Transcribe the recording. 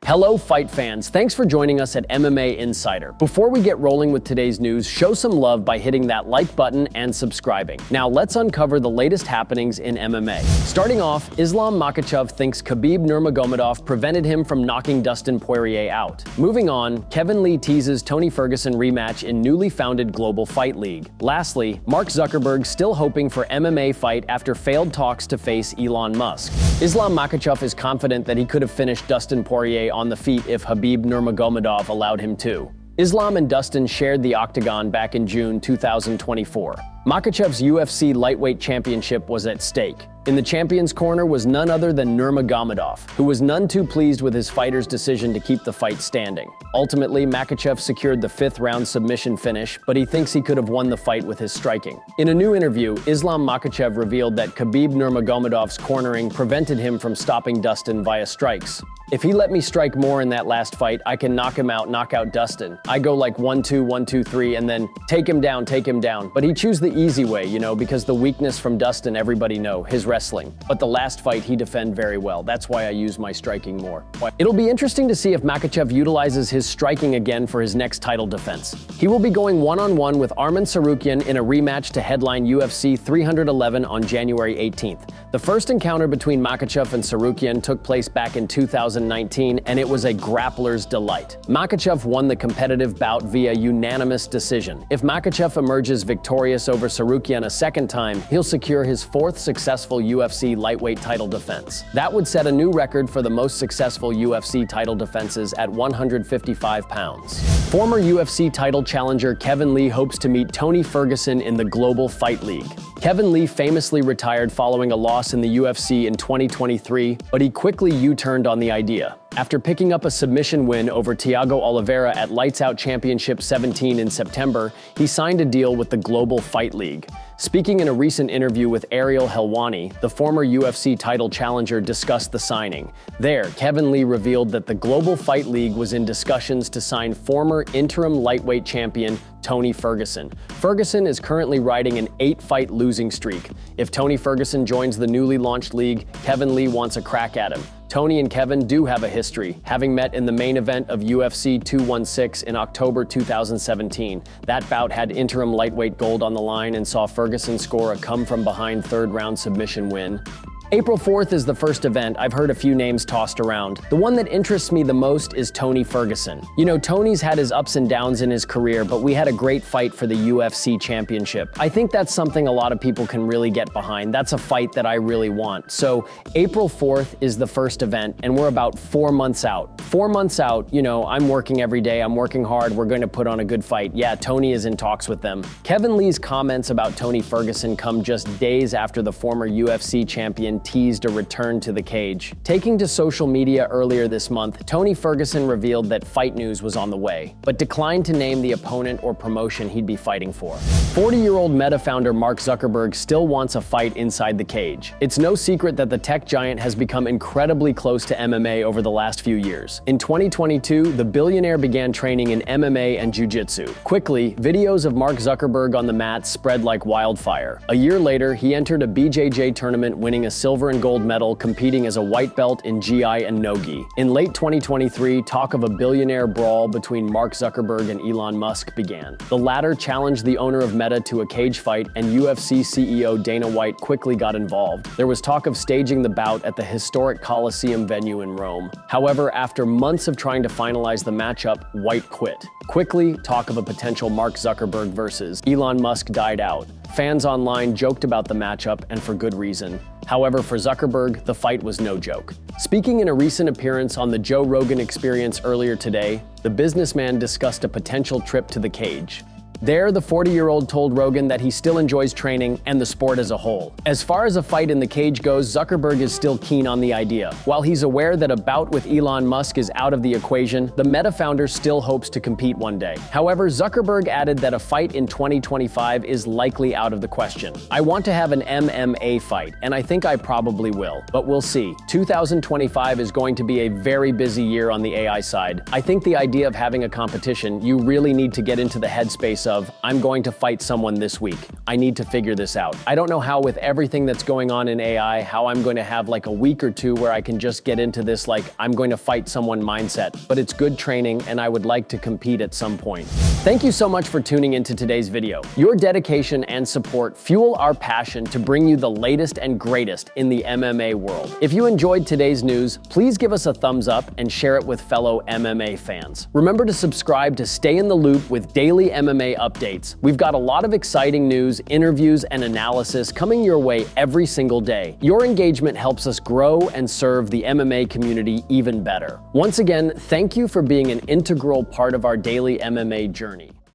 Hello, fight fans. Thanks for joining us at MMA Insider. Before we get rolling with today's news, show some love by hitting that like button and subscribing. Now let's uncover the latest happenings in MMA. Starting off, Islam Makhachev thinks Khabib Nurmagomedov prevented him from knocking Dustin Poirier out. Moving on, Kevin Lee teases Tony Ferguson rematch in newly founded Global Fight League. Lastly, Mark Zuckerberg still hoping for MMA fight after failed talks to face Elon Musk. Islam Makhachev is confident that he could have finished Dustin Poirier on the feet if Khabib Nurmagomedov allowed him to. Islam and Dustin shared the octagon back in June 2024. Makhachev's UFC lightweight championship was at stake. In the champion's corner was none other than Nurmagomedov, who was none too pleased with his fighter's decision to keep the fight standing. Ultimately, Makhachev secured the fifth-round submission finish, but he thinks he could have won the fight with his striking. In a new interview, Islam Makhachev revealed that Khabib Nurmagomedov's cornering prevented him from stopping Dustin via strikes. "If he let me strike more in that last fight, I can knock out Dustin. I go like 1-2, 1-2, 3, and then take him down. But he chose the easy way, because the weakness from Dustin everybody know, his wrestling. But the last fight he defend very well. That's why I use my striking more." It'll be interesting to see if Makhachev utilizes his striking again for his next title defense. He will be going one-on-one with Arman Tsarukyan in a rematch to headline UFC 311 on January 18th. The first encounter between Makhachev and Tsarukyan took place back in 2019, and it was a grappler's delight. Makhachev won the competitive bout via unanimous decision. If Makhachev emerges victorious over Tsarukyan a second time, he'll secure his fourth successful UFC lightweight title defense. That would set a new record for the most successful UFC title defenses at 155 pounds. Former UFC title challenger Kevin Lee hopes to meet Tony Ferguson in the Global Fight League. Kevin Lee famously retired following a loss in the UFC in 2023, but he quickly U-turned on the idea. After picking up a submission win over Thiago Oliveira at Lights Out Championship 17 in September, he signed a deal with the Global Fight League. Speaking in a recent interview with Ariel Helwani, the former UFC title challenger discussed the signing. There, Kevin Lee revealed that the Global Fight League was in discussions to sign former interim lightweight champion Tony Ferguson. Ferguson is currently riding an 8-fight losing streak. If Tony Ferguson joins the newly launched league, Kevin Lee wants a crack at him. Tony and Kevin do have a history, having met in the main event of UFC 216 in October 2017. That bout had interim lightweight gold on the line and saw Ferguson score a come-from-behind third-round submission win. April 4th is the first event. I've heard a few names tossed around. The one that interests me the most is Tony Ferguson. Tony's had his ups and downs in his career, but we had a great fight for the UFC championship. I think that's something a lot of people can really get behind. That's a fight that I really want. So April 4th is the first event, and we're about 4 months out. 4 months out, I'm working every day, I'm working hard, we're going to put on a good fight. Yeah, Tony is in talks with them. Kevin Lee's comments about Tony Ferguson come just days after the former UFC champion teased a return to the cage. Taking to social media earlier this month, Tony Ferguson revealed that fight news was on the way, but declined to name the opponent or promotion he'd be fighting for. 40-year-old Meta founder Mark Zuckerberg still wants a fight inside the cage. It's no secret that the tech giant has become incredibly close to MMA over the last few years. In 2022, the billionaire began training in MMA and jiu-jitsu. Quickly, videos of Mark Zuckerberg on the mat spread like wildfire. A year later, he entered a BJJ tournament, winning a silver and gold medal, competing as a white belt in GI and no-gi. In late 2023, talk of a billionaire brawl between Mark Zuckerberg and Elon Musk began. The latter challenged the owner of Meta to a cage fight, and UFC CEO Dana White quickly got involved. There was talk of staging the bout at the historic Coliseum venue in Rome. However, after months of trying to finalize the matchup, White quit. Quickly, talk of a potential Mark Zuckerberg versus Elon Musk died out. Fans online joked about the matchup, and for good reason. However, for Zuckerberg, the fight was no joke. Speaking in a recent appearance on the Joe Rogan Experience earlier today, the businessman discussed a potential trip to the cage. There, the 40-year-old told Rogan that he still enjoys training and the sport as a whole. As far as a fight in the cage goes, Zuckerberg is still keen on the idea. While he's aware that a bout with Elon Musk is out of the equation, the Meta founder still hopes to compete one day. However, Zuckerberg added that a fight in 2025 is likely out of the question. "I want to have an MMA fight, and I think I probably will, but we'll see. 2025 is going to be a very busy year on the AI side. I think the idea of having a competition, you really need to get into the headspace case of, I'm going to fight someone this week. I need to figure this out. I don't know how with everything that's going on in AI, how I'm going to have like a week or two where I can just get into this like, I'm going to fight someone mindset. But it's good training and I would like to compete at some point. Thank you so much for tuning into today's video. Your dedication and support fuel our passion to bring you the latest and greatest in the MMA world. If you enjoyed today's news, please give us a thumbs up and share it with fellow MMA fans. Remember to subscribe to stay in the loop with daily MMA updates. We've got a lot of exciting news, interviews, and analysis coming your way every single day. Your engagement helps us grow and serve the MMA community even better. Once again, thank you for being an integral part of our daily MMA journey.